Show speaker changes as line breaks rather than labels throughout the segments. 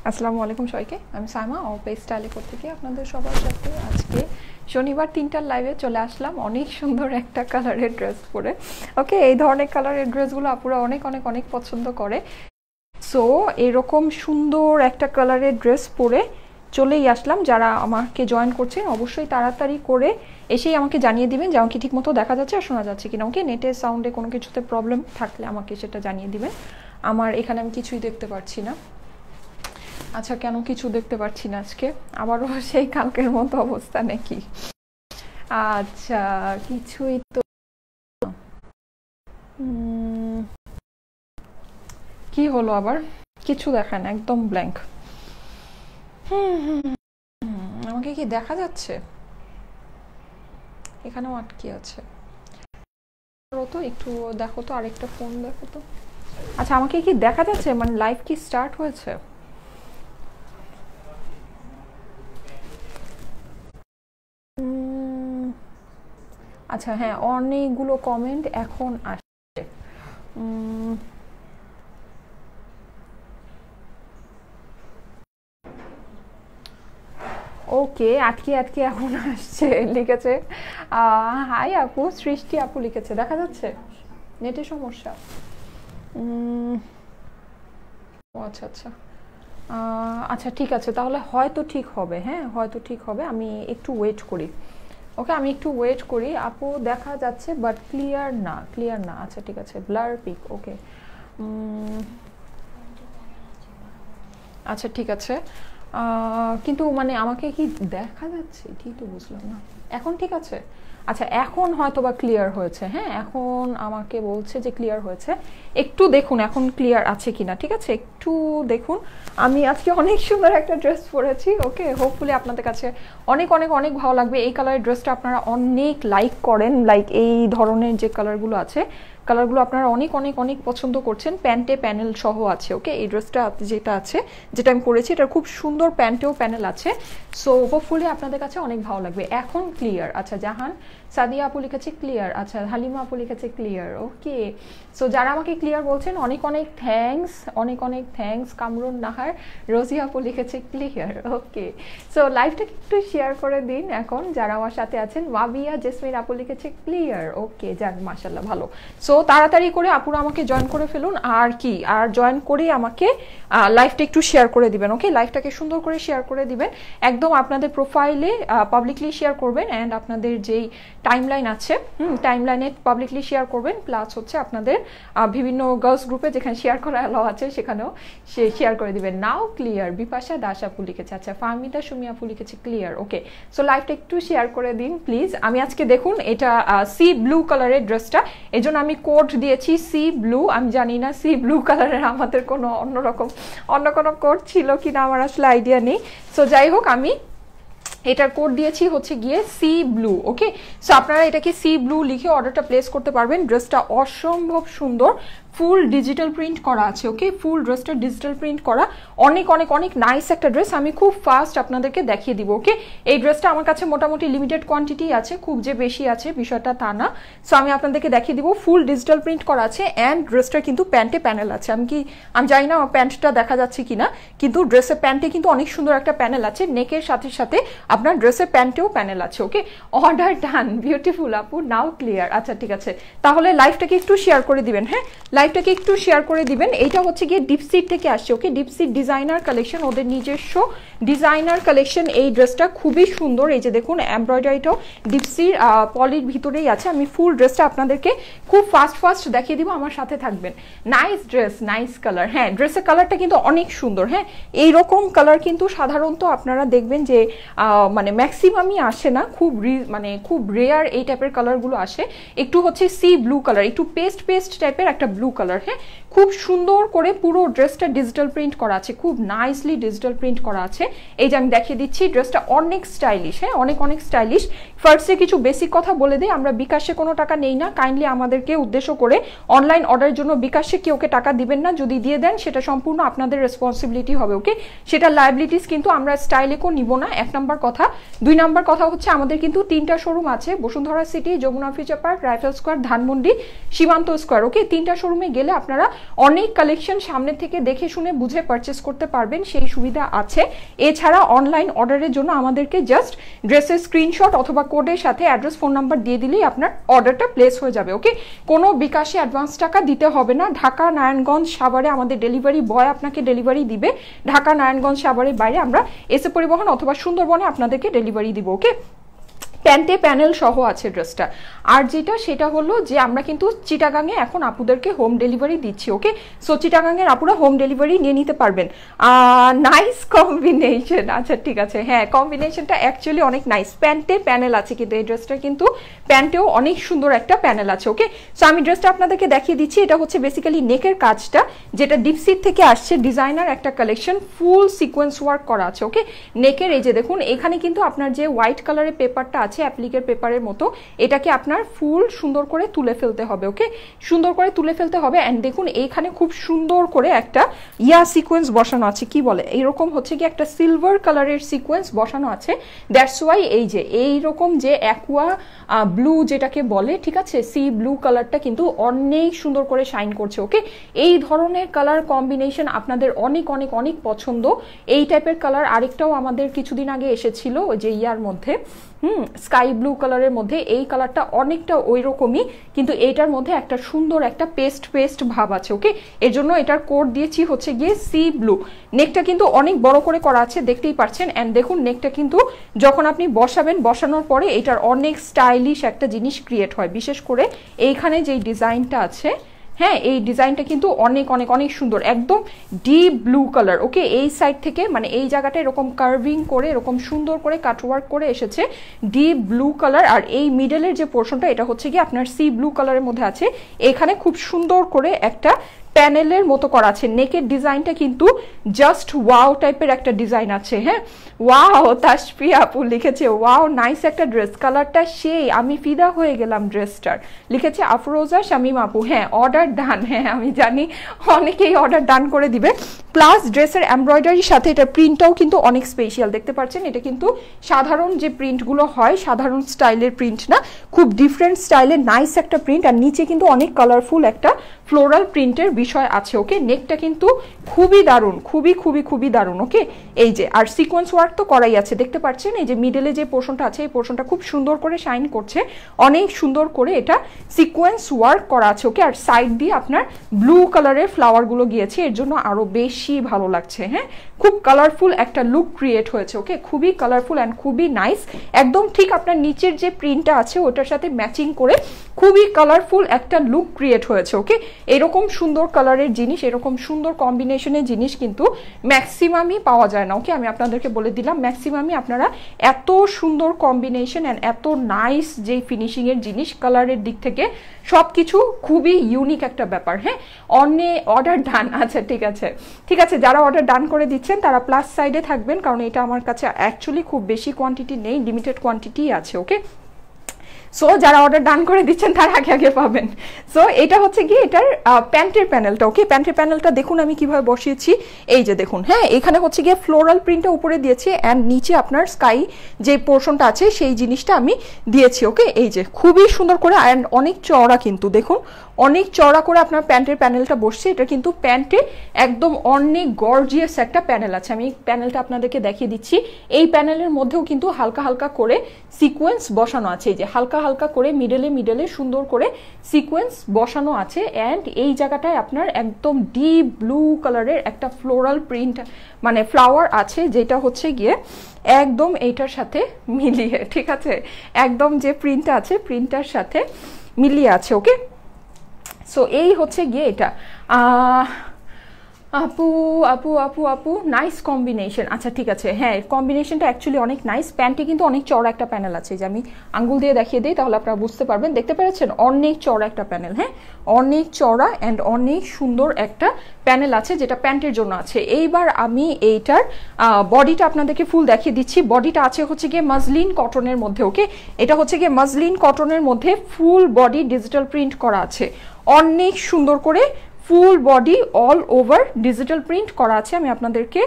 আসসালামু আলাইকুম সবাইকে, আমি সাইমা অপে স্টাইলে থেকে আপনাদের সবার সাথে আজকে শনিবার 3টার লাইভে চলে আসলাম অনেক সুন্দর একটা কালারের ড্রেস পরে। ওকে, এই ধরনের কালারের ড্রেসগুলো আপুরা অনেক অনেক অনেক পছন্দ করে। সো এরকম সুন্দর একটা কালারের ড্রেস পরে চলেই আসলাম। যারা আমাকে জয়েন করছেন অবশ্যই তাড়াতাড়ি করে এসেই আমাকে জানিয়ে দিবেন যে আমাকে ঠিকমতো দেখা যাচ্ছে আর শোনা যাচ্ছে কিনা। ওকে, নেটের সাউন্ডে কোনো কিছুতে প্রবলেম থাকলে আমাকে সেটা জানিয়ে দিবেন। আমার এখানে আমি কিছুই দেখতে পাচ্ছি না। আচ্ছা, কেন কিছু দেখতে পাচ্ছি না আজকে? আবারও সেই কালকের মতো অবস্থা নাকি? আচ্ছা, কিছুই তো কি হলো আবার? কিছু দেখায় না, একদম ব্ল্যাঙ্ক। আমাকে কি দেখা যাচ্ছে? এখানেও আটকে আছে। তো একটু দেখো তো, আরেকটা ফোন দেখো তো। আচ্ছা, আমাকে কি দেখা যাচ্ছে? মানে লাইভ কি স্টার্ট হয়েছে? আচ্ছা, হ্যাঁ, অনেকগুলো কমেন্ট এখন আসছে। ওকে, আটকে আটকে এখন আসছে। লিখেছে হাই আপু, সৃষ্টি আপু লিখেছে। দেখা যাচ্ছে? নেটের সমস্যা। আচ্ছা আচ্ছা, আচ্ছা ঠিক আছে, তাহলে হয়তো ঠিক হবে। হ্যাঁ, হয়তো ঠিক হবে। আমি একটু ওয়েট করি। ওকে, আমি একটু ওয়েট করি। আপু দেখা যাচ্ছে বাট ক্লিয়ার না, ক্লিয়ার না। আচ্ছা ঠিক আছে, ব্লার পিক। ওকে, আচ্ছা ঠিক আছে, কিন্তু মানে আমাকে কি দেখা যাচ্ছে ঠিক তো বুঝলাম না। এখন ঠিক আছে? আচ্ছা, এখন হয়তো বা ক্লিয়ার হয়েছে। হ্যাঁ, এখন আমাকে বলছে যে ক্লিয়ার হয়েছে। একটু দেখুন এখন ক্লিয়ার আছে কিনা। ঠিক আছে, একটু দেখুন। আমি আজকে অনেক সুন্দর একটা ড্রেস পরেছি। ওকে, হোপফুলি আপনাদের কাছে অনেক অনেক অনেক ভালো লাগবে। এই কালারের ড্রেসটা আপনারা অনেক লাইক করেন, লাইক এই ধরনের যে কালারগুলো আছে, কালারগুলো আপনারা অনেক অনেক অনেক পছন্দ করছেন। প্যান্টে প্যানেল সহ আছে। ওকে, এই ড্রেসটা যেটা আছে, যেটা আমি পরেছি, এটার খুব সুন্দর প্যান্টেও প্যানেল আছে। সো হোপফুলি আপনাদের কাছে অনেক ভালো লাগবে। এখন ক্লিয়ার। আচ্ছা, জাহান সাদিয়া আপু লিখেছে ক্লিয়ার। আচ্ছা, হালিমা আপু লিখেছে ক্লিয়ার। ওকে, সো যারা আমাকে ক্লিয়ার বলছেন অনেক অনেক থ্যাঙ্কস, অনেক অনেক থ্যাঙ্কস। কামরুন নাহার, রোজি আপু লিখেছে ক্লিয়ার। ওকে, সো লাইভটাকে একটু শেয়ার করে দিন এখন যারা আমার সাথে আছেন। ওয়াবিয়া জেসমিন আপু লিখেছে ক্লিয়ার। ওকে, যাক মাশাল্লাহ, ভালো। সো তাড়াতাড়ি করে আপুরা আমাকে জয়েন করে ফেলুন। আর কি, আর জয়েন করে আমাকে লাইভটা একটু শেয়ার করে দিবেন। ওকে, লাইভটাকে সুন্দর করে শেয়ার করে দিবেন, একদম আপনাদের প্রোফাইলে পাবলিকলি শেয়ার করবেন। অ্যান্ড আপনাদের যেই টাইমলাইন আছে, টাইমলাইনে পাবলিকলি শেয়ার করবেন। প্লাস হচ্ছে আপনাদের বিভিন্ন গার্লস গ্রুপে যেখানে শেয়ার করা অ্যালাউ আছে সেখানেও শেয়ার করে দিবেন। নাও ক্লিয়ার। বিপাশা দাস আপু লিখেছে। আচ্ছা, ফাহমিদা সুমি আপু লিখেছে ক্লিয়ার। ওকে, সো লাইভটা একটু শেয়ার করে দিন প্লিজ। আমি আজকে দেখুন এটা সি ব্লু কালারের ড্রেসটা, এই জন্য আমি কোড দিয়েছি সি ব্লু। আমি জানি না সি ব্লু কালারের আমাদের কোনো অন্য কোনো কোড ছিল কিনা, আমার আসলে আইডিয়া নেই। সো যাই হোক, আমি এটার কোড দিয়েছি হচ্ছে গিয়ে সি ব্লু। ওকে, সো আপনারা এটাকে সি ব্লু লিখে অর্ডারটা প্লেস করতে পারবেন। ড্রেসটা অসম্ভব সুন্দর, ফুল ডিজিটাল প্রিন্ট করা আছে। ওকে, ফুল ড্রেসটা ডিজিটাল প্রিন্ট করা, অনেক অনেক অনেক নাইস একটা ড্রেস। আমি খুব ফাস্ট আপনাদেরকে দেখিয়ে দিব। ওকে, এই ড্রেসটা আমার কাছে মোটামুটি লিমিটেড কোয়ান্টিটি আছে, খুব যে বেশি আছে বিষয়টা তা না। সো আমি আপনাদেরকে দেখিয়ে দিব। ফুল ডিজিটাল প্রিন্ট করা আছে অ্যান্ড ড্রেসটা কিন্তু প্যান্টে প্যানেল আছে। আমি জানি না প্যান্টটা দেখা যাচ্ছে কিনা, কিন্তু ড্রেসের প্যান্টে কিন্তু অনেক সুন্দর একটা প্যানেল আছে। নেকের সাথে সাথে আপনার ড্রেসের প্যান্টেও প্যানেল আছে। ওকে, অর্ডার ডান। বিউটিফুল আপু, নাও ক্লিয়ার। আচ্ছা ঠিক আছে, তাহলে লাইভটাকে একটু শেয়ার করে দিবেন। হ্যাঁ, লাইভটাকে একটু শেয়ার করে দিবেন। এইটা হচ্ছে গিয়ে ডিপসিট থেকে আসছে। ওকে, ডিপসিট ডিজাইনার কালেকশন, ওদের নিজস্ব ডিজাইনার কালেকশন। এই ড্রেসটা খুবই সুন্দর। এই যে দেখুন, এমব্রয়ডারিটাও ডিপসির পলির ভিতরেই আছে। আমি ফুল ড্রেসটা আপনাদেরকে খুব ফাস্ট দেখিয়ে দিব, আমার সাথে থাকবেন। Nice dress, nice colour. হ্যাঁ, ড্রেসের কালারটা কিন্তু অনেক সুন্দর। হ্যাঁ, এইরকম কালার কিন্তু সাধারণত আপনারা দেখবেন যে মানে ম্যাক্সিমামই আসে না, খুব রেয়ার এই টাইপের কালারগুলো আসে। একটু হচ্ছে সি ব্লু কালার, একটু পেস্ট টাইপের একটা ব্লু কালার। হ্যাঁ, খুব সুন্দর করে পুরো ড্রেসটা ডিজিটাল প্রিন্ট করা আছে, খুব নাইসলি ডিজিটাল প্রিন্ট করা আছে। এই যে আমি দেখিয়ে দিচ্ছি, ড্রেসটা অনেক স্টাইলিশ। হ্যাঁ, অনেক অনেক স্টাইলিশ। ফার্স্টে কিছু বেসিক কথা বলে দিই, আমরা বিকাশে কোনো টাকা নেই না। কাইন্ডলি আমাদেরকে উদ্দেশ্য করে অনলাইন অর্ডারের জন্য বিকাশে কেউকে টাকা দিবেন না। যদি দিয়ে দেন সেটা সম্পূর্ণ আপনাদের রেসপন্সিবিলিটি হবে। ওকে, সেটা লায়াবিলিটিস কিন্তু আমরা স্টাইলেকও নিব না, 1 নম্বর কথা। 2 নম্বর কথা হচ্ছে আমাদের কিন্তু 3টা শোরুম আছে, Bashundhara city, Jamuna future park, rifle square, Dhanmondi, Shimanto square. ওকে, 3টা শোরুমে গেলে আপনারা অনেক কালেকশন সামনে থেকে দেখে শুনে বুঝে পারচেস করতে পারবেন, সেই সুবিধা আছে। এছাড়া অনলাইন অর্ডারের জন্য আমাদেরকে জাস্ট ড্রেসের স্ক্রিনশট অথবা কোডের সাথে অ্যাড্রেস ফোন নাম্বার দিয়ে দিলেই আপনার অর্ডারটা প্লেস হয়ে যাবে। ওকে, কোনো বিকাশে অ্যাডভান্স টাকা দিতে হবে না। ঢাকা, নারায়ণগঞ্জ, সাভারে আমাদের ডেলিভারি বয় আপনাকে ডেলিভারি দিবে। ঢাকা, নারায়ণগঞ্জ, সাভারের বাইরে আমরা এসে পরিবহন অথবা সুন্দরবনে আপনাদেরকে ডেলিভারি দিব। ওকে, প্যান্টে প্যানেল সহ আছে ড্রেসটা। আর যেটা সেটা হলো যে আমরা কিন্তু চিটাগাংয়ে এখন আপুদেরকে হোম ডেলিভারি দিচ্ছি। ওকে, সো চিটাগাংয়ের আপুরা হোম ডেলিভারি নিয়ে নিতে পারবেন। Nice combination. আচ্ছা ঠিক আছে, হ্যাঁ কম্বিনেশনটা অ্যাকচুয়ালি অনেক নাইস। প্যান্টে প্যানেল আছে কিন্তু এই ড্রেসটা কিন্তু প্যান্টেও অনেক সুন্দর একটা প্যানেল আছে। ওকে, সো আমি ড্রেসটা আপনাদেরকে দেখিয়ে দিচ্ছি। এটা হচ্ছে বেসিক্যালি নেকের কাজটা, যেটা ডিপসিট থেকে আসছে, ডিজাইনার একটা কালেকশন, ফুল সিকোয়েন্স ওয়ার্ক করা আছে। ওকে, নেকের এই যে দেখুন এখানে কিন্তু আপনার যে হোয়াইট কালারের পেপারটা আছে অ্যাপ্লিকের পেপারের মতো, এটাকে আপনার ফুল সুন্দর করে তুলে ফেলতে হবে। ওকে, সুন্দর করে তুলে ফেলতে হবে। অ্যান্ড দেখুন এইখানে খুব সুন্দর করে একটা সিকোয়েন্স বসানো আছে, কি বলে এইরকম হচ্ছে কি একটা সিলভার কালারের সিকোয়েন্স বসানো আছে। দ্যাটস ওয়াই এই যে এইরকম যে অ্যাকুয়া ব্লু যেটাকে বলে, ঠিক আছে, সি ব্লু কালারটা কিন্তু অনেক সুন্দর করে শাইন করছে। ওকে, এই ধরনের কালার কম্বিনেশন আপনাদের অনেক অনেক অনেক পছন্দ। এই টাইপের কালার আরেকটাও আমাদের কিছুদিন আগে এসেছিল ওই যে ইয়ার মধ্যে, স্কাই ব্লু কালারের মধ্যে। এই কালারটা অনেকটা ওই রকমই, কিন্তু এইটার মধ্যে একটা সুন্দর একটা পেস্ট পেস্ট ভাব আছে। ওকে, এর জন্য এটার কোড দিয়েছি হচ্ছে গিয়ে সি ব্লু। নেকটা কিন্তু অনেক বড় করে করা আছে, দেখতেই পাচ্ছেন। অ্যান্ড দেখুন নেকটা কিন্তু যখন আপনি বসাবেন, বসানোর পরে এটার অনেক স্টাইলিশ একটা জিনিস ক্রিয়েট হয়। বিশেষ করে এইখানে যেই ডিজাইনটা আছে, হ্যাঁ এই ডিজাইনটা কিন্তু অনেক অনেক অনেক সুন্দর, একদম ডিপ ব্লু কালার। ওকে, এই সাইড থেকে মানে এই জায়গাটা এরকম কার্ভিং করে এরকম সুন্দর করে কাটওয়ার্ক করে এসেছে ডিপ ব্লু কালার। আর এই মিডলের যে পোর্শনটা এটা হচ্ছে কি আপনার সি ব্লু কালারের মধ্যে আছে। এখানে খুব সুন্দর করে একটা প্যানেলের মতো করা আছে। নেকের ডিজাইনটা কিন্তু জাস্ট ওয়াও টাইপের একটা ডিজাইন আছে। হ্যাঁ, ওয়াও, তাসফি আপু লিখেছে ওয়াও নাইস একটা ড্রেস, কালারটা সেই, আমি ফিদা হয়ে গেলাম ড্রেসটার, লিখেছে আফরোজা শামিম আপু। হ্যাঁ অর্ডার ডান, হ্যাঁ আমি জানি অনেকেই অর্ডার ডান করে দিবে। প্লাস ড্রেসের এমব্রয়ডারির সাথে এটার প্রিন্টটাও কিন্তু অনেক স্পেশাল, দেখতে পাচ্ছেন। এটা কিন্তু সাধারণ যে প্রিন্টগুলো হয় সাধারণ স্টাইলের প্রিন্ট না, খুব ডিফারেন্ট স্টাইলের নাইস একটা প্রিন্ট। আর নিচে কিন্তু অনেক কালারফুল একটা ফ্লোরাল প্রিন্টের বিষয় আছে। ওকে, নেকটা কিন্তু খুবই দারুণ, খুবই খুবই খুবই দারুণ। ওকে, এই যে আর সিকোয়েন্স ওয়ার্ক তো করাই আছে, দেখতে পাচ্ছেন। এই যে মিডলে যে পোর্শনটা আছে এই পোর্শনটা খুব সুন্দর করে শাইন করছে, অনেক সুন্দর করে এটা সিকোয়েন্স ওয়ার্ক করা আছে। ওকে, আর সাইড দিয়ে আপনার ব্লু কালারের ফ্লাওয়ারগুলো গিয়েছে, এর জন্য আরো বেশি ভালো লাগছে। হ্যাঁ, খুব কালারফুল একটা লুক ক্রিয়েট হয়েছে। ওকে, খুবই কালারফুল অ্যান্ড খুবই নাইস, একদম ঠিক আপনার নিচের যে প্রিন্টটা আছে ওটার সাথে ম্যাচিং করে খুবই কালারফুল একটা লুক ক্রিয়েট হয়েছে। ওকে, এরকম সুন্দর কালারের জিনিস, এরকম সুন্দর কম্বিনেশনের জিনিস কিন্তু ম্যাক্সিমামই পাওয়া যায় না। ওকে, আমি আপনাদেরকে বলে দিলাম ম্যাক্সিমামই আপনারা এত সুন্দর কম্বিনেশন অ্যান্ড এত নাইস যেই ফিনিশিংয়ের জিনিস, কালারের দিক থেকে সব কিছু খুবই ইউনিক একটা ব্যাপার। হ্যাঁ, অর্ডার ডান। আচ্ছা ঠিক আছে, ঠিক আছে, যারা অর্ডার ডান করে দিচ্ছেন তারা প্লাস সাইডে থাকবেন, কারণ এটা আমার কাছে অ্যাকচুয়ালি খুব বেশি কোয়ান্টিটি নেই, লিমিটেড কোয়ান্টিটি আছে। ওকে, সো যারা অর্ডার ডান করে দিচ্ছেন তারা আগে আগে পাবেন। সো এটা হচ্ছে কি এটার প্যান্টের প্যানেলটা। ওকে, প্যান্টের প্যানেলটা দেখুন আমি কিভাবে বসিয়েছি, এই যে দেখুন। হ্যাঁ, এখানে হচ্ছে গিয়ে ফ্লোরাল প্রিন্টটা উপরে দিয়েছি অ্যান্ড নিচে আপনার স্কাই যে পোর্শনটা আছে সেই জিনিসটা আমি দিয়েছি। ওকে, এই যে খুবই সুন্দর করে অ্যান্ড অনেক চওড়া, কিন্তু দেখুন অনেক চওড়া করে আপনার প্যান্টের প্যানেলটা বসছে। এটা কিন্তু প্যান্টে একদম অনেক গর্জিয়াস একটা প্যানেল আছে। আমি প্যানেলটা আপনাদেরকে দেখিয়ে দিচ্ছি। এই প্যানেলের মধ্যেও কিন্তু হালকা হালকা করে সিকোয়েন্স বসানো আছে, এই যে হালকা হালকা করে মিডলে মিডলে সুন্দর করে সিকোয়েন্স বসানো আছে। অ্যান্ড এই জায়গাটায় আপনার একদম ডিপ ব্লু কালারের একটা ফ্লোরাল প্রিন্ট মানে ফ্লাওয়ার আছে, যেটা হচ্ছে গিয়ে একদম এইটার সাথে মিলিয়ে, ঠিক আছে, একদম যে প্রিন্টটা আছে প্রিন্টটার সাথে মিলিয়ে আছে। ওকে, সো এই হচ্ছে গিয়ে এটা। আপু আপু আপু আপু নাইস কম্বিনেশন। আচ্ছা ঠিক আছে, হ্যাঁ কম্বিনেশনটা অ্যাকচুয়ালি অনেক নাইস। প্যান্টে কিন্তু অনেক চওড়া একটা প্যানেল আছে, যে আমি আঙ্গুল দিয়ে দেখিয়ে দিই তাহলে আপনারা বুঝতে পারবেন। দেখতে পেরেছেন অনেক চওড়া একটা প্যানেল। হ্যাঁ, অনেক চওড়া অ্যান্ড অনেক সুন্দর একটা প্যানেল আছে, যেটা প্যান্টের জন্য আছে। এইবার আমি এইটার বডিটা আপনাদেরকে ফুল দেখিয়ে দিচ্ছি। বডিটা আছে হচ্ছে গিয়ে মাসলিন কটনের মধ্যে। ওকে, এটা হচ্ছে গিয়ে মাসলিন কটনের মধ্যে ফুল বডি ডিজিটাল প্রিন্ট করা আছে, অনেক সুন্দর করে full body all over digital print করা আছে। আমি আপনাদেরকে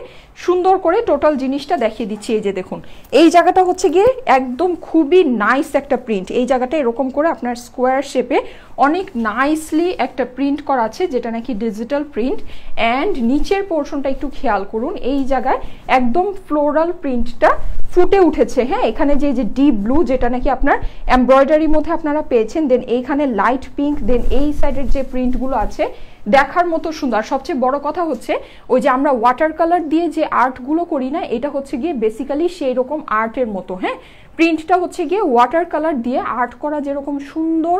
সুন্দর করে টোটাল জিনিসটা দেখিয়ে দিচ্ছি। এই যে দেখুন, এই জায়গাটা হচ্ছে গিয়ে একদম খুবই নাইস একটা প্রিন্ট। এই জায়গাটা এরকম করে আপনার স্কোয়ার শেপে অনেক নাইসলি একটা প্রিন্ট করা আছে, যেটা নাকি ডিজিটাল প্রিন্ট। অ্যান্ড নিচের পোর্শনটা একটু খেয়াল করুন, এই জায়গায় একদম ফ্লোরাল প্রিন্টটা ফুটে উঠেছে। হ্যাঁ, এখানে যে ডিপ ব্লু যেটা নাকি আপনার এমব্রয়ডারির মধ্যে আপনারা পেয়েছেন, দেন এইখানে লাইট পিঙ্ক, দেন এই সাইডের যে প্রিন্টগুলো আছে দেখার মতো সুন্দর। সবচেয়ে বড় কথা হচ্ছে ওই যে আমরা ওয়াটার কালার দিয়ে যে আর্টগুলো করি না, এটা হচ্ছে গিয়ে বেসিক্যালি সেই রকম আর্টের মতো। হ্যাঁ, প্রিন্টটা হচ্ছে গিয়ে ওয়াটার কালার দিয়ে আর্ট করা যেরকম সুন্দর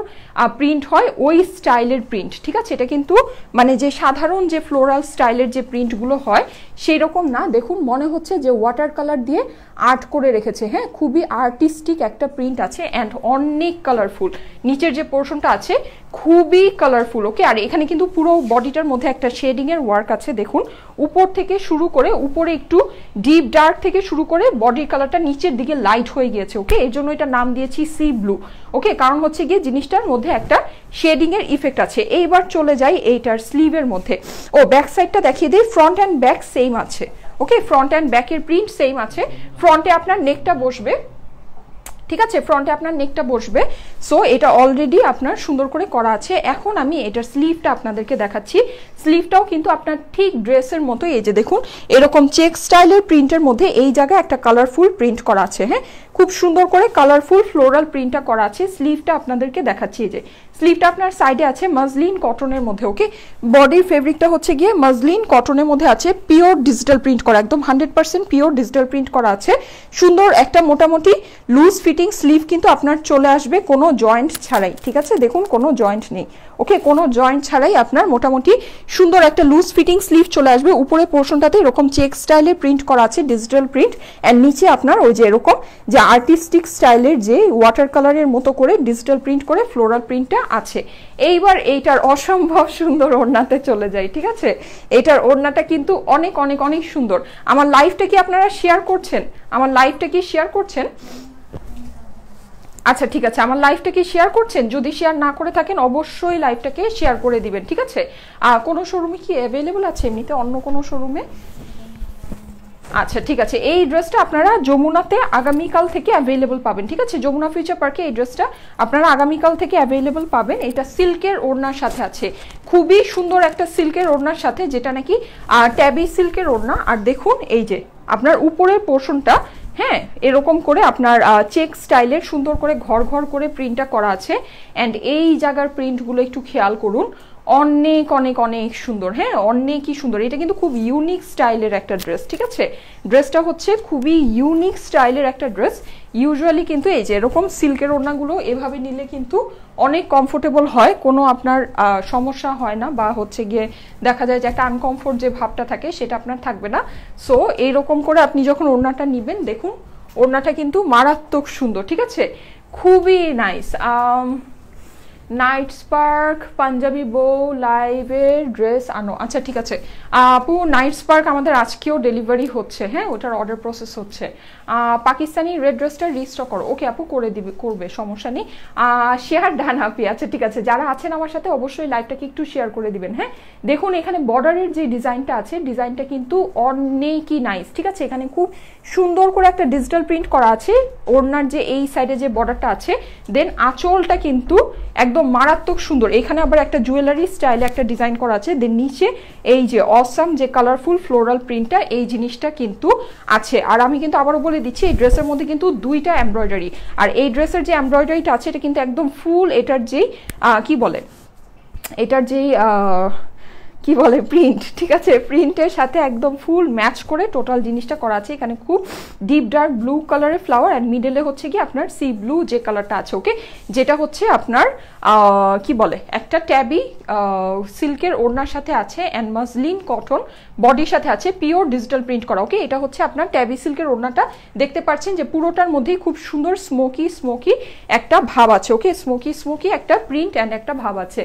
প্রিন্ট হয় ওই স্টাইলের প্রিন্ট। ঠিক আছে, এটা কিন্তু মানে যে সাধারণ যে ফ্লোরাল স্টাইলের যে প্রিন্টগুলো হয় সেই রকম না। দেখুন, মনে হচ্ছে যে ওয়াটার কালার দিয়ে আর্ট করে রেখেছে। হ্যাঁ, খুবই আর্টিস্টিক একটা প্রিন্ট আছে অ্যান্ড অনেক কালারফুল। নিচের যে পোর্শনটা আছে খুবই কালারফুল। ওকে, আর এখানে কিন্তু পুরো বডিটার মধ্যে একটা শেডিং এর ওয়ার্ক আছে। দেখুন, উপর থেকে শুরু করে উপরে একটু ডিপ ডার্ক থেকে শুরু করে বডির কালারটা নিচের দিকে লাইট হয়ে গিয়েছে। ওকে, এর জন্য এটা নাম দিয়েছি সি ব্লু। ওকে, কারণ হচ্ছে গিয়ে জিনিসটার মধ্যে একটা শেডিং এর ইফেক্ট আছে। এইবার চলে যাই এইটার স্লিভের মধ্যে। ও ব্যাক সাইডটা দেখিয়ে দিই, ফ্রন্ট অ্যান্ড ব্যাক সেম আছে। ওকে, ফ্রন্ট অ্যান্ড ব্যাকের প্রিন্ট সেম আছে। ফ্রন্টে আপনার নেকটা বসবে, ঠিক আছে, ফ্রন্টে আপনার নেকটা বসবে। সো এটা অলরেডি আপনার সুন্দর করে করা আছে। এখন আমি এটার স্লিভটা আপনাদেরকে দেখাচ্ছি। স্লিভটাও কিন্তু আপনার ঠিক ড্রেসের মতো। এই যে দেখুন, এরকম চেক স্টাইলের প্রিন্টের মধ্যে এই জায়গায় একটা কালারফুল প্রিন্ট করা আছে। হ্যাঁ, খুব সুন্দর করে কালারফুল ফ্লোরাল প্রিন্টটা করা আছে। স্লিভটা আপনাদেরকে দেখাচ্ছি। এই যে স্লিভটা আপনার সাইডে আছে মসলিন কটনের মধ্যে। ওকে, বডির ফেব্রিকটা হচ্ছে গিয়ে মসলিন কটনের মধ্যে আছে, পিওর ডিজিটাল প্রিন্ট করা, একদম 100% পিওর ডিজিটাল প্রিন্ট করা আছে। সুন্দর একটা মোটামুটি লুজ ফিটিং স্লিভ কিন্তু আপনার চলে আসবে কোনো জয়েন্ট ছাড়াই। ঠিক আছে, দেখুন কোনো জয়েন্ট নেই। ওকে, কোনো জয়েন্ট ছাড়াই আপনার মোটামুটি সুন্দর একটা লুজ ফিটিং স্লিভ চলে আসবে। উপরে পোর্শনটাতে এরকম চেক স্টাইলে প্রিন্ট করা আছে, ডিজিটাল প্রিন্ট। অ্যান্ড নিচে আপনার ওই যে এরকম যে আর্টিস্টিক স্টাইলের যে ওয়াটার কালারের মতো করে ডিজিটাল প্রিন্ট করে ফ্লোরাল প্রিন্টটা আছে। এইবার এইটার অসম্ভব সুন্দর ওড়নাতে চলে যাই। ঠিক আছে, এইটার ওড়নাটা কিন্তু অনেক অনেক অনেক সুন্দর। আমার লাইফটা কি আপনারা শেয়ার করছেন? আমার লাইফটা কি শেয়ার করছেন? আচ্ছা, ঠিক আছে, আমার লাইভটাকে শেয়ার করছেন? যদি শেয়ার না করে থাকেন অবশ্যই লাইভটাকে শেয়ার করে দিবেন। ঠিক আছে, কোনো শোরুমে কি অ্যাভেলেবল আছে এমনিতে, অন্য কোনো শোরুমে? আচ্ছা, ঠিক আছে, এই ড্রেসটা আপনারা যমুনাতে আগামীকাল থেকে অ্যাভেলেবল পাবেন। ঠিক আছে, যমুনা ফিউচার পার্কে এই ড্রেসটা আপনারা আগামীকাল থেকে অ্যাভেলেবল পাবেন। এটা সিল্কের ওড়নার সাথে আছে, খুবই সুন্দর একটা সিল্কের ওড়নার সাথে, যেটা নাকি ট্যাবি সিল্কের ওড়না। আর দেখুন এই যে আপনার উপরের পোর্শনটা, হ্যাঁ, এরকম করে আপনার চেক স্টাইলের সুন্দর করে ঘর ঘর করে প্রিন্টটা করা আছে। অ্যান্ড এই জায়গার প্রিন্টগুলো একটু খেয়াল করুন, অনেক অনেক অনেক সুন্দর। হ্যাঁ, অনেকই সুন্দর। এটা কিন্তু খুব ইউনিক স্টাইলের একটা ড্রেস। ঠিক আছে, ড্রেসটা হচ্ছে খুবই ইউনিক স্টাইলের একটা ড্রেস। ইউজুয়ালি কিন্তু এই যে এরকম সিল্কের ওড়নাগুলো এভাবে নিলে কিন্তু অনেক কমফোর্টেবল হয়, কোনো আপনার সমস্যা হয় না, বা হচ্ছে গিয়ে দেখা যায় যে একটা আনকমফোর্ট যে ভাবটা থাকে সেটা আপনার থাকবে না। সো এইরকম করে আপনি যখন ওড়নাটা নিবেন, দেখুন ওড়নাটা কিন্তু মারাত্মক সুন্দর। ঠিক আছে, খুবই নাইস। নাইট স্পার্ক পাঞ্জাবি বউ লাইভের ড্রেস আনো। আচ্ছা, ঠিক আছে আপু, নাইট স্পার্ক আমাদের আজকেও ডেলিভারি হচ্ছে। হ্যাঁ, ওটার অর্ডার প্রসেস হচ্ছে। পাকিস্তানি রেড ড্রেসটা রিস্টক করো। ওকে আপু, করে দিবে, করবে, সমস্যা নেই। শেয়ার ডান আপি। আচ্ছা, ঠিক আছে, যারা আছেন আমার সাথে অবশ্যই লাইভটাকে একটু শেয়ার করে দিবেন। হ্যাঁ, দেখুন এখানে বর্ডারের যে ডিজাইনটা আছে, ডিজাইনটা কিন্তু অনেকই নাইস। ঠিক আছে, এখানে খুব সুন্দর করে একটা ডিজিটাল প্রিন্ট করা আছে ওড়নার যে এই সাইডে যে বর্ডারটা আছে। দেন আঁচলটা কিন্তু একদম মারাত্মক সুন্দর। এখানে আবার একটা জুয়েলারি স্টাইলে একটা ডিজাইন করা আছে। দেন নিচে এই যে অসাম যে কালারফুল ফ্লোরাল প্রিন্টটা, এই জিনিসটা কিন্তু আছে। আর আমি কিন্তু আবারও বলে দিচ্ছি, এই ড্রেসের মধ্যে কিন্তু দুইটা এমব্রয়ডারি। আর এই ড্রেসের যে এমব্রয়ডারিটা আছে এটা কিন্তু একদম ফুল, এটার যেই কি বলে, এটার যেই কি বলে প্রিন্ট। ঠিক আছে, প্রিন্টের সাথে একদম ফুল ম্যাচ করে টোটাল জিনিসটা করা আছে। এখানে খুব ডিপ ডার্ক ব্লু কালারের ফ্লাওয়ার, অ্যান্ড মিডলে হচ্ছে কি আপনার সি ব্লু যে কালারটা আছে। ওকে, যেটা হচ্ছে আপনার কি বলে একটা ট্যাবি সিল্কের ওড়নার সাথে আছে, অ্যান্ড মসলিন কটন বডির সাথে আছে, পিওর ডিজিটাল প্রিন্ট করা। ওকে, এটা হচ্ছে আপনার ট্যাবি সিল্কের ওড়নাটা। দেখতে পাচ্ছেন যে পুরোটার মধ্যেই খুব সুন্দর স্মোকি স্মোকি একটা ভাব আছে। ওকে, স্মোকি স্মোকি একটা প্রিন্ট অ্যান্ড একটা ভাব আছে।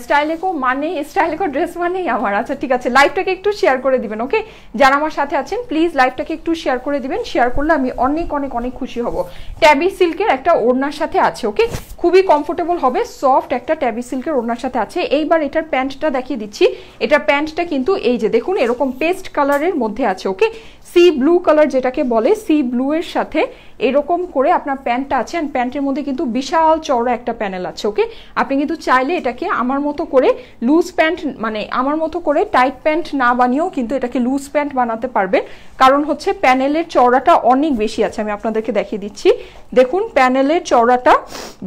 স্টাইলেকো মানে স্টাইলেকো ড্রেস মানেই আমার। আচ্ছা ঠিক আছে, লাইভটাকে একটু শেয়ার করে দিবেন। ওকে, যারা আমার সাথে আছেন প্লিজ লাইভটাকে একটু শেয়ার করে দিবেন। শেয়ার করলে আমি অনেক অনেক অনেক খুশি হব। ট্যাবি সিল্কের একটা ওড়নার সাথে আছে। ওকে, খুবই কমফোর্টেবল হবে, সফট একটা ট্যাবি সিল্কের ওড়নার সাথে আছে। এইবার এটার প্যান্টটা দেখিয়ে দিচ্ছি। এটার প্যান্টটা কিন্তু এই যে দেখুন এরকম পেস্ট কালারের মধ্যে আছে। ওকে, সি ব্লু কালার যেটাকে বলে, সি ব্লু এর সাথে এরকম করে আপনার প্যান্টটা আছে। অ্যান্ড প্যান্টের মধ্যে কিন্তু বিশাল চওড়া একটা প্যানেল আছে। ওকে, আপনি কিন্তু চাইলে এটাকে আমার মতো করে লুজ প্যান্ট, মানে আমার মতো করে টাইট প্যান্ট না বানিয়েও কিন্তু এটাকে লুজ প্যান্ট বানাতে পারবেন। কারণ হচ্ছে প্যানেলের চওড়াটা অনেক বেশি আছে। আমি আপনাদেরকে দেখিয়ে দিচ্ছি, দেখুন প্যানেলের চওড়াটা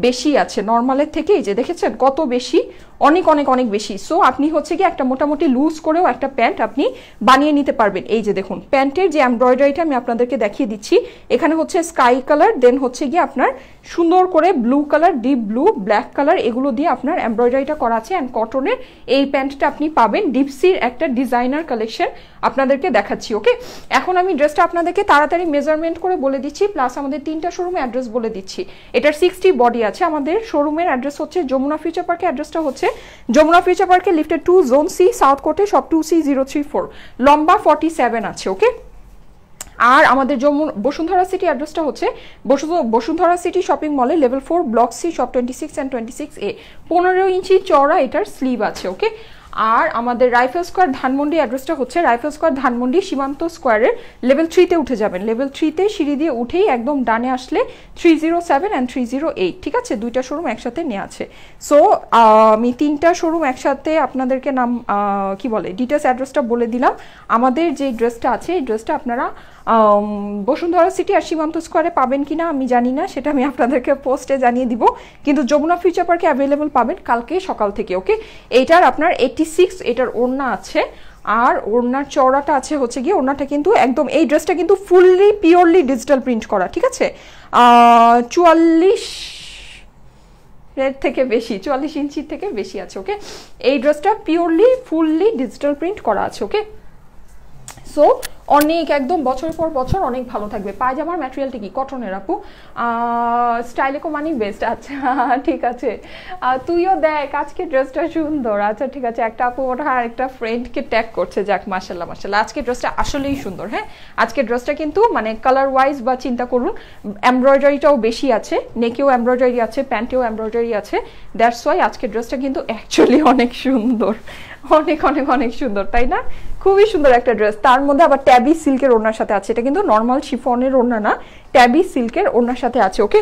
বেশি আছে নর্মালের থেকে। এই যে দেখেছেন কত বেশি, অনেক অনেক অনেক বেশি। সো আপনি হচ্ছে কি একটা মোটামুটি লুজ করেও একটা প্যান্ট আপনি বানিয়ে নিতে পারবেন। এই যে দেখুন প্যান্টের যে এমব্রয়ডারিটা আমি আপনাদেরকে দেখিয়ে দিচ্ছি, এখানে হচ্ছে স্কাই কালার, দেন হচ্ছে গিয়ে আপনার সুন্দর করে blue colour, deep blue, black colour, এগুলো দিয়ে আপনার এমব্রয়ডারিটা করা আছে। অ্যান্ড কটনের এই প্যান্টটা আপনি পাবেন। ডিপসির একটা ডিজাইনার কালেকশন আপনাদেরকে দেখাচ্ছি। ওকে, এখন আমি ড্রেসটা আপনাদেরকে তাড়াতাড়ি মেজারমেন্ট করে বলে দিচ্ছি, প্লাস আমাদের 3টা শোরুমে অ্যাড্রেস বলে দিচ্ছি। এটার 60 বডি আছে। আমাদের শোরুমের অ্যাড্রেস হচ্ছে যমুনা ফিউচার পার্কে। অ্যাড্রেসটা হচ্ছে যমুনা ফিউচার পার্কে, লিফটেড 2, জোন সি, সাউথ কোর্টে, শপ 2C034, লম্বা 47 আছে। ওকে, আর আমাদের বসুন্ধরা সিটি অ্যাড্রেসটা হচ্ছে বসুন্ধরা সিটি শপিং মলে, level 4, block C, shop 26 and 26A। 15 inch চওড়া এটার স্লিভ আছে। ওকে, আর আমাদের রাইফেল স্কোয়ার ধানমন্ডি অ্যাড্রেসটা হচ্ছে রাইফেল স্কোয়ার ধানমন্ডি সীমান্ত স্কোয়ারের লেভেল 3-তে উঠে যাবেন। লেভেল 3-তে সিঁড়ি দিয়ে উঠেই একদম ডানে আসলে 307 অ্যান্ড 308। ঠিক আছে, 2টা শোরুম একসাথে নেওয়া আছে। সো আমি 3টা শোরুম একসাথে আপনাদেরকে নাম কি বলে ডিটেলস অ্যাড্রেসটা বলে দিলাম। আমাদের যে ড্রেসটা আছে এই ড্রেসটা আপনারা বসুন্ধরা সিটি আর সীমান্ত স্কোয়ারে পাবেন কিনা আমি জানি না, সেটা আমি আপনাদেরকে পোস্টে জানিয়ে দিব। কিন্তু যমুনা ফিউচার পার্কে অ্যাভেলেবল পাবেন কালকে সকাল থেকে। ওকে, এইটার আপনার 86 এটার ওড়না আছে। আর ওড়নার চওড়াটা আছে হচ্ছে গিয়ে, ওড়নাটা কিন্তু একদম, এই ড্রেসটা কিন্তু ফুললি পিওরলি ডিজিটাল প্রিন্ট করা। ঠিক আছে, 44 এর থেকে বেশি, 44 ইঞ্চির থেকে বেশি আছে। ওকে, এই ড্রেসটা পিওরলি ফুললি ডিজিটাল প্রিন্ট করা আছে। ওকে, সো অনেক একদম বছর পর বছর অনেক ভালো থাকবে। পায়জামার ম্যাটেরিয়ালটা কি কটনের আপু? স্টাইলেকো মানি বেস্ট। আচ্ছা ঠিক আছে, তুইও দেখ আজকে ড্রেসটা সুন্দর। আচ্ছা ঠিক আছে, একটা আপু ওটা আর একটা ফ্রেন্ডকে ট্যাগ করছে। যাক মাশাল্লাহ মাশাল্লাহ, আজকে ড্রেসটা আসলেই সুন্দর। হ্যাঁ, আজকে ড্রেসটা কিন্তু মানে কালার ওয়াইজ বা চিন্তা করুন, এমব্রয়ডারিটাও বেশি আছে, নেকেও এমব্রয়ডারি আছে, প্যান্টেও এমব্রয়ডারি আছে। দ্যাটস ওয়াই আজকে ড্রেসটা কিন্তু অ্যাকচুয়ালি অনেক সুন্দর, অনেক অনেক অনেক সুন্দর, তাই না? খুবই সুন্দর একটা ড্রেস, তার মধ্যে আবার ট্যাবি সিল্কের ওড়নার সাথে আছে। এটা কিন্তু নর্মাল শিফনের ওড়না না, ট্যাবি সিল্কের ওড়নার সাথে আছে। ওকে,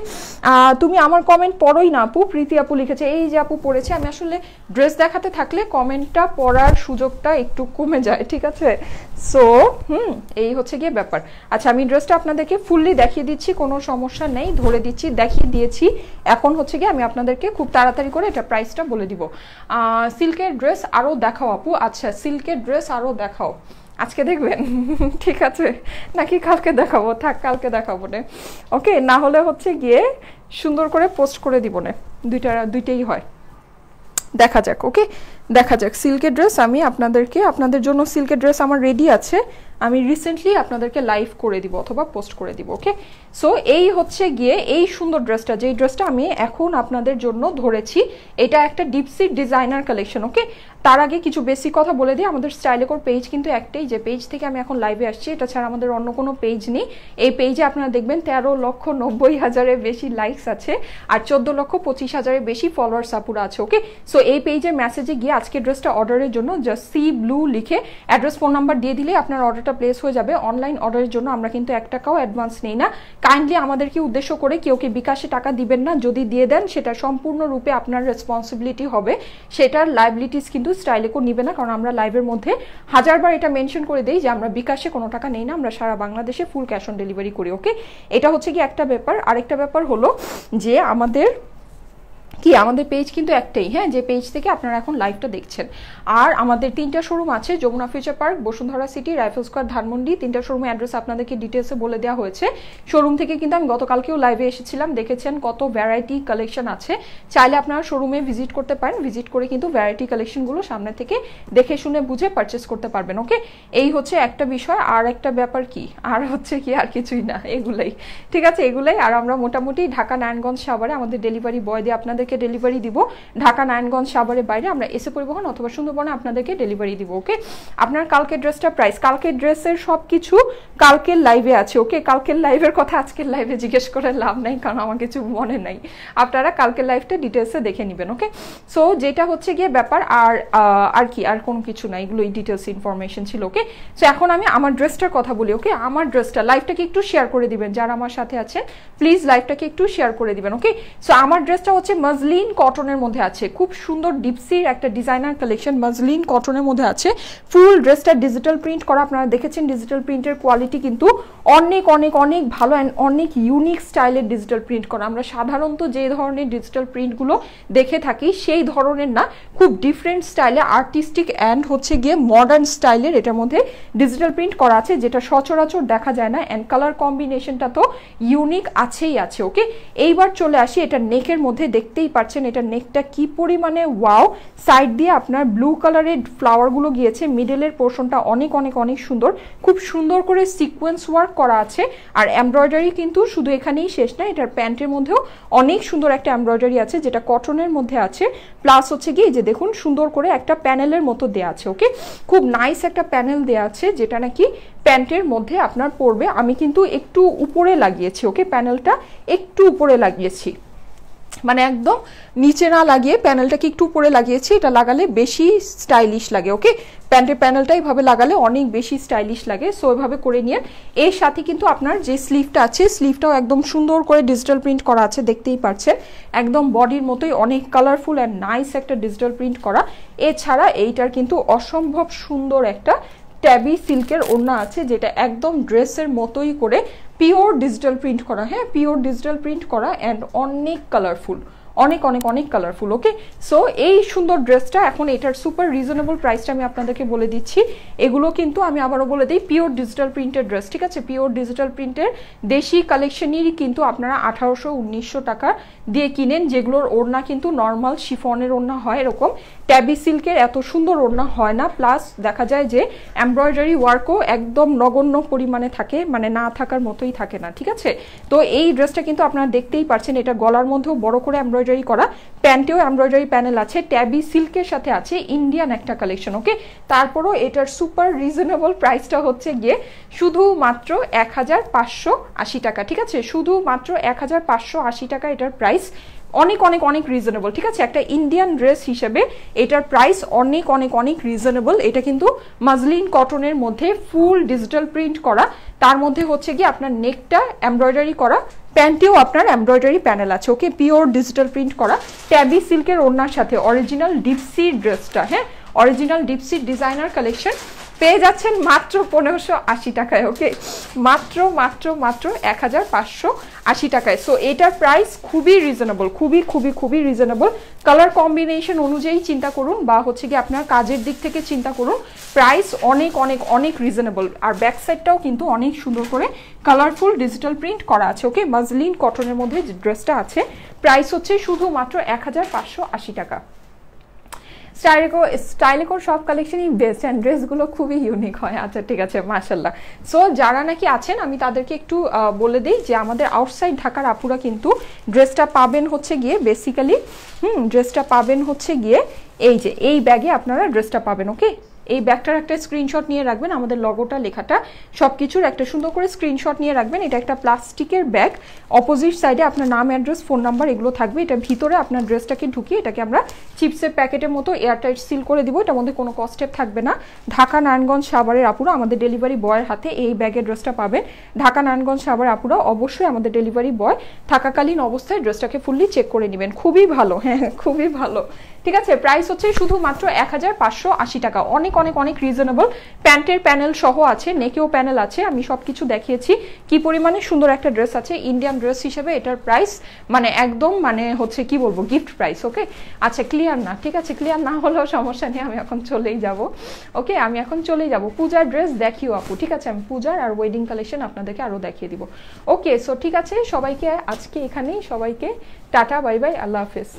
তুমি আমার কমেন্ট পড়োই না আপু। প্রীতি আপু লিখেছে, এই যে আপু পড়েছে। আমি আসলে ড্রেস দেখাতে থাকলে কমেন্টটা পড়ার সুযোগটা একটু কমে যায়। ঠিক আছে, সো এই হচ্ছে গিয়ে ব্যাপার। আচ্ছা, আমি ড্রেসটা আপনাদেরকে ফুললি দেখিয়ে দিচ্ছি, কোনো সমস্যা নেই, ধরে দিচ্ছি, দেখিয়ে দিয়েছি। এখন হচ্ছে গিয়ে আমি আপনাদেরকে খুব তাড়াতাড়ি করে এটা প্রাইসটা বলে দিব। সিল্কের ড্রেস আরও দেখাও আপু। আচ্ছা, সিল্কের ড্রেস আরও দেখাও, আজকে দেখবেন? ঠিক আছে, নাকি কালকে দেখাবো? থাক, কালকে দেখাবো না। ওকে, না হলে হচ্ছে গিয়ে সুন্দর করে পোস্ট করে দিব না, দুইটাই হয়। দেখা যাক। ওকে, দেখা যাক সিল্কের ড্রেস। আমি আপনাদের জন্য সিল্কের ড্রেস আমার রেডি আছে, আমি রিসেন্টলি আপনাদেরকে লাইভ করে দিব অথবা পোস্ট করে দিব। ওকে, সো এই হচ্ছে গিয়ে এই সুন্দর ড্রেসটা, যেই ড্রেসটা আমি এখন আপনাদের জন্য ধরেছি, এটা একটা ডিপসির ডিজাইনার কালেকশন। ওকে, তার আগে কিছু বেসিক কথা বলে দিই। আমাদের স্টাইলেকোর পেজ কিন্তু একটাই, যে পেজ থেকে আমি এখন লাইভে আসছি, এটা ছাড়া আমাদের অন্য কোনো পেজ নেই। এই পেজে আপনারা দেখবেন 13,90,000-এর বেশি লাইকস আছে, আর 14,25,000-এর বেশি ফলোয়ার্স আপুরা আছে। ওকে, সো এই পেজের মেসেজে গিয়ে আজকে ড্রেসটা অর্ডারের জন্য জাস্ট সি ব্লু লিখে অ্যাড্রেস, ফোন নাম্বার দিয়ে দিলে আপনার অর্ডারটা প্লেস হয়ে যাবে। অনলাইন অর্ডারের জন্য আমরা কিন্তু 1 টাকাও অ্যাডভান্স নেই না। কাইন্ডলি আমাদেরকে উদ্দেশ্য করে কেউ বিকাশে টাকা দিবেন না, যদি দিয়ে দেন সেটা সম্পূর্ণরূপে আপনার রেসপন্সিবিলিটি হবে, সেটার লাইবিলিটিস কিন্তু স্টাইলেকো নিবে না। কারণ আমরা লাইভের মধ্যে 1000বার এটা মেনশন করে দেই যে আমরা বিকাশে কোনো টাকা নেই না, আমরা সারা বাংলাদেশে ফুল ক্যাশ অন ডেলিভারি করি। ওকে, এটা হচ্ছে কি একটা ব্যাপার। আরেকটা ব্যাপার হলো যে আমাদের পেজ কিন্তু একটাই, হ্যাঁ, যে পেজ থেকে আপনারা এখন লাইভটা দেখছেন। আর আমাদের 3টা শোরুম আছে, Jamuna future park, Bashundhara city, rifle square, Dhanmondi. 3টা শোরুমের অ্যাড্রেস আপনাদেরকে ডিটেলসে বলে দেওয়া হয়েছে। শোরুম থেকে কিন্তু আমি গতকালকেও লাইভে এসেছিলাম, দেখেছেন কত ভ্যারাইটি কালেকশন আছে। চাইলে আপনারা শোরুমে ভিজিট করতে পারেন, ভিজিট করে কিন্তু ভ্যারাইটি কালেকশনগুলো সামনে থেকে দেখে শুনে বুঝে পারচেস করতে পারবেন। ওকে, এই হচ্ছে একটা বিষয়। আর একটা ব্যাপার কি, আর হচ্ছে কি, আর কিছুই না, এগুলাই। ঠিক আছে, এগুলাই। আর আমরা মোটামুটি ঢাকা, নারায়ণগঞ্জ, সাভারে আমাদের ডেলিভারি বয় দিয়ে আপনাদের আপনাদেরকে ডেলিভারি দিব। ঢাকা নারায়ণগঞ্জ সাভারের বাইরে আমরা এসে পরিবহন অথবা সুন্দরবনে আপনাদেরকে ডেলিভারি দিব। ওকে, আপনার কালকের ড্রেসটা প্রাইস, কালকের ড্রেসের সব কিছু কালকের লাইভে আছে। ওকে, কালকের লাইভের কথা আজকের লাইভে জিজ্ঞেস করে লাভ নাই, কারণ আমার কিছু মনে নাই, আপনারা কালকের লাইভটা ডিটেলসে দেখে নেবেন। ওকে, সো যেটা হচ্ছে গিয়ে ব্যাপার, আর কি আর কোনো কিছু না, এগুলোই ডিটেলস ইনফরমেশন ছিল। ওকে, সো এখন আমি আমার ড্রেসটার কথা বলি। ওকে, আমার ড্রেসটা, লাইভটাকে একটু শেয়ার করে দিবেন যারা আমার সাথে আছেন, প্লিজ লাইভটাকে একটু শেয়ার করে দিবেন। ওকে, সো আমার ড্রেসটা হচ্ছে মজলিন কটনের মধ্যে আছে, খুব সুন্দর ডিপসির একটা ডিজাইনার কালেকশন, মজলিন কটনের মধ্যে আছে। ফুল ড্রেসটা ডিজিটাল প্রিন্ট করা, আপনারা দেখেছেন ডিজিটাল প্রিন্টের কোয়ালিটি কিন্তু অনেক অনেক অনেক ভালো অ্যান্ড অনেক ইউনিক স্টাইলের ডিজিটাল প্রিন্ট করা। আমরা সাধারণত যে ধরনের ডিজিটাল প্রিন্টগুলো দেখে থাকি সেই ধরনের না, খুব ডিফারেন্ট স্টাইলে আর্টিস্টিক অ্যান্ড হচ্ছে গিয়ে মডার্ন স্টাইলের এটার মধ্যে ডিজিটাল প্রিন্ট করা আছে, যেটা সচরাচর দেখা যায় না। অ্যান্ড কালার কম্বিনেশনটা তো ইউনিক আছেই আছে। ওকে, এইবার চলে আসি এটা নেকের মধ্যে, দেখতেই পাচ্ছেন এটা নেকটা কি পরিমাণে ওয়াও, সাইড দিয়ে আপনার ব্লু কালারের ফ্লাওয়ারগুলো গিয়েছে, মিডলের পোর্শনটা অনেক অনেক অনেক সুন্দর, খুব সুন্দর করে সিকোয়েন্স ওয়ার্ক করা আছে। আর এমব্রয়ডারি কিন্তু শুধু এখানেই শেষ না, এটার প্যান্টের মধ্যেও অনেক সুন্দর একটা এমব্রয়ডারি আছে যেটা কটনের মধ্যে আছে, প্লাস হচ্ছে কি যে দেখুন সুন্দর করে একটা প্যানেলের মতো দেওয়া আছে। ওকে, খুব নাইস একটা প্যানেল দেওয়া আছে যেটা নাকি প্যান্টের মধ্যে আপনার পরবে। আমি কিন্তু একটু উপরে লাগিয়েছি। ওকে, প্যানেলটা একটু উপরে লাগিয়েছি, মানে একদম নিচে না লাগিয়ে প্যানেলটাকে একটু উপরে লাগিয়েছি, এটা লাগালে বেশি স্টাইলিশ লাগে। ওকে, প্যান্টের প্যানেলটা এইভাবে লাগালে অনেক বেশি স্টাইলিশ লাগে, সো এভাবে করে নিয়ে। এর সাথে কিন্তু আপনার যে স্লিভটা আছে, স্লিভটাও একদম সুন্দর করে ডিজিটাল প্রিন্ট করা আছে, দেখতেই পাচ্ছেন একদম বডির মতোই অনেক কালারফুল অ্যান্ড নাইস একটা ডিজিটাল প্রিন্ট করা। এছাড়া এইটার কিন্তু অসম্ভব সুন্দর একটা ট্যাবি সিল্কের ওড়না আছে, যেটা একদম ড্রেসের মতোই করে পিওর ডিজিটাল প্রিন্ট করা। হ্যাঁ, পিওর ডিজিটাল প্রিন্ট করা অ্যান্ড অনেক কালারফুল, অনেক অনেক অনেক কালারফুল। ওকে, সো এই সুন্দর ড্রেসটা এখন এটার সুপার রিজনেবল প্রাইসটা আমি আপনাদেরকে বলে দিচ্ছি। এগুলো কিন্তু আমি আবারও বলে দিই পিওর ডিজিটাল প্রিন্টের ড্রেস, ঠিক আছে? পিওর ডিজিটাল প্রিন্টের দেশি কালেকশনেরই কিন্তু আপনারা 1800-1900 টাকা দিয়ে কিনেন, যেগুলোর ওড়না কিন্তু নর্মাল শিফনের ওড়না হয়, এরকম ট্যাবি সিল্কের এত সুন্দর ওড়না হয় না। প্লাস দেখা যায় যে এমব্রয়ডারি ওয়ার্কও একদম নগণ্য পরিমাণে থাকে, মানে না থাকার মতোই থাকে না, ঠিক আছে? তো এই ড্রেসটা কিন্তু আপনারা দেখতেই পাচ্ছেন, এটা গলার মধ্যেও বড় করে এমব্রয়ডারি করা, প্যান্টেও এমব্রয়ডারি প্যানেল আছে, ট্যাবি সিল্কের সাথে আছে, ইন্ডিয়ান একটা কালেকশন। ওকে, তারপরও এটার সুপার রিজনেবল প্রাইসটা হচ্ছে গিয়ে শুধুমাত্র 1580 টাকা, ঠিক আছে? শুধুমাত্র 1580 টাকা এটার প্রাইস, অনেক অনেক অনেক রিজনেবল, ঠিক আছে? একটা ইন্ডিয়ান ড্রেস হিসেবে এটার প্রাইস অনেক অনেক অনেক রিজনেবল। এটা কিন্তু মাজলিন কটনের মধ্যে ফুল ডিজিটাল প্রিন্ট করা, তার মধ্যে হচ্ছে কি আপনার নেকটা এমব্রয়ডারি করা, প্যান্টেও আপনার এমব্রয়ডারি প্যানেল আছে। ওকে, পিওর ডিজিটাল প্রিন্ট করা ট্যাবি সিল্কের ওড়নার সাথে অরিজিনাল ডিপসি ড্রেসটা, হ্যাঁ, অরিজিনাল ডিপসি ডিজাইনার কালেকশন পেয়ে যাচ্ছেন মাত্র 1580 টাকায়। ওকে, মাত্র মাত্র মাত্র 1580 টাকায়। সো এটার প্রাইস খুবই রিজনেবল, খুবই খুবই খুবই রিজনেবল। কালার কম্বিনেশন অনুযায়ী চিন্তা করুন বা হচ্ছে কি আপনার কাজের দিক থেকে চিন্তা করুন, প্রাইস অনেক অনেক অনেক রিজনেবল। আর ব্যাক সাইডটাও কিন্তু অনেক সুন্দর করে কালারফুল ডিজিটাল প্রিন্ট করা আছে। ওকে, মাজলিন কটনের মধ্যে যে ড্রেসটা আছে, প্রাইস হচ্ছে শুধুমাত্র 1580 টাকা। স্টাইলেকোর সব কালেকশনই বেস্ট অ্যান্ড ড্রেসগুলো খুবই ইউনিক হয়। আচ্ছা, ঠিক আছে, মাশাল্লাহ। সো যারা নাকি আছেন আমি তাদেরকে একটু বলে দিই যে আমাদের আউটসাইড ঢাকার আপুরা কিন্তু ড্রেসটা পাবেন হচ্ছে গিয়ে বেসিক্যালি ড্রেসটা পাবেন হচ্ছে গিয়ে এই যে এই ব্যাগে আপনারা ড্রেসটা পাবেন। ওকে, এই ব্যাগটার একটা স্ক্রিনশট নিয়ে রাখবেন, আমাদের লগোটা লেখাটা সব কিছুর একটা সুন্দর করে স্ক্রিনশট নিয়ে রাখবেন। এটা একটা প্লাস্টিকের ব্যাগ, অপোজিট সাইডে আপনার নাম, অ্যাড্রেস, ফোন নাম্বার এগুলো থাকবে। এটা ভিতরে আপনার ড্রেসটাকে ঢুকিয়ে এটাকে আমরা চিপসের প্যাকেটের মতো এয়ারটাইট সিল করে দিব, এটার মধ্যে কোনো কস্টেপ থাকবে না। ঢাকা নারায়ণগঞ্জ সাভারের আপুরা আমাদের ডেলিভারি বয়ের হাতে এই ব্যাগের ড্রেসটা পাবেন। ঢাকা নারায়ণগঞ্জ সাভার আপুরা অবশ্যই আমাদের ডেলিভারি বয় থাকাকালীন অবস্থায় ড্রেসটাকে ফুললি চেক করে নেবেন। খুবই ভালো, হ্যাঁ খুবই ভালো, ঠিক আছে? প্রাইস হচ্ছে শুধুমাত্র 1580 টাকা, অনেক অনেক অনেক রিজনেবল। প্যান্টের প্যানেল সহ আছে, নেকেও প্যানেল আছে, আমি সবকিছু দেখিয়েছি কি পরিমাণে সুন্দর একটা ড্রেস আছে। ইন্ডিয়ান ড্রেস হিসেবে এটার প্রাইস মানে একদম মানে হচ্ছে কি বলবো গিফট প্রাইস। ওকে, আচ্ছা ক্লিয়ার না? ঠিক আছে, ক্লিয়ার না হলেও সমস্যা নেই, আমি এখন চলেই যাব। ওকে, আমি এখন চলেই যাব। পূজার ড্রেস দেখিও আপু, ঠিক আছে? আমি পূজার আর ওয়েডিং কালেকশন আপনাদেরকে আরও দেখিয়ে দিব। ওকে, সো ঠিক আছে, সবাইকে আজকে এখানেই, সবাইকে টাটা, বাই বাই, আল্লাহ হাফেজ।